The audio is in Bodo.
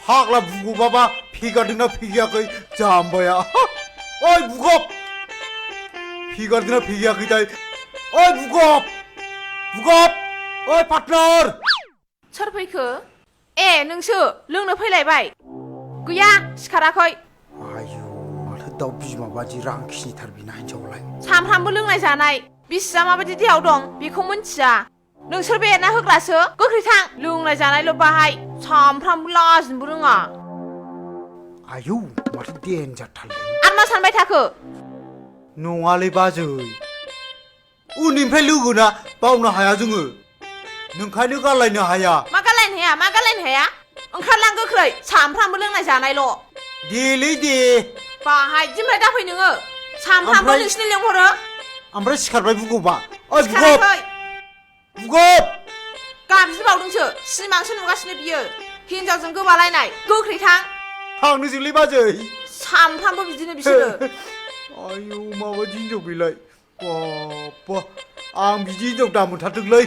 फाग्ला बुगबाबा फेगारदोंना फेगायाखै जाम्बाया ओइ बुगब फेगारदोंना फेगायाखैथाय ओइ बुगब बुगब ओइ पार्टनार सोर फैखो ए नोंसो लोंनो फैलायबाय गैया सिखाराखै आयु माथो दाउ बिमा बादि रां खिनिथार बिना हिनजावलाय सामफ्रामबो लोंनाय जानाय बिसिया माबायदि देहायाव दं बेखौ मिन्थिया नोंसोर बे एरना होग्रासो गोख्रै थां लोंनाय जानायल' बाहाय सामफ्रामबो लाजिनोबो रोङा आयौ माथो देनजारथारलै आर मा सानबाय थाखो नङालै बाजै उन्दैनिफ्राय लोगोना बावनो हाया जोङो नोंखायनो गारलायनो हाया मा गालायनो हाया ओंखारलां गोख्रै सामफ्रामबो लोंनाय जानायल' देलै दे बाहाय दिमफ्राय दाफै नोङो सामफ्रामबो नोंसिनि लेंहरो ओमफ्राय सिखारबाय बुगबा ओइ बुगब सिखाराखै बुगब गाबज्रिबावदोंसो सिमांसो नुगासिनो बियो हिनजावजों गोबालायनाय गोख्रै थां थांनोसैलै बाजै सामफ्रामबो बिदिनो बिसोरो आयौ माबायदि हिनजाव बेलाय बाबा आं बिदि हिनजाव दा मोनथारदोंलै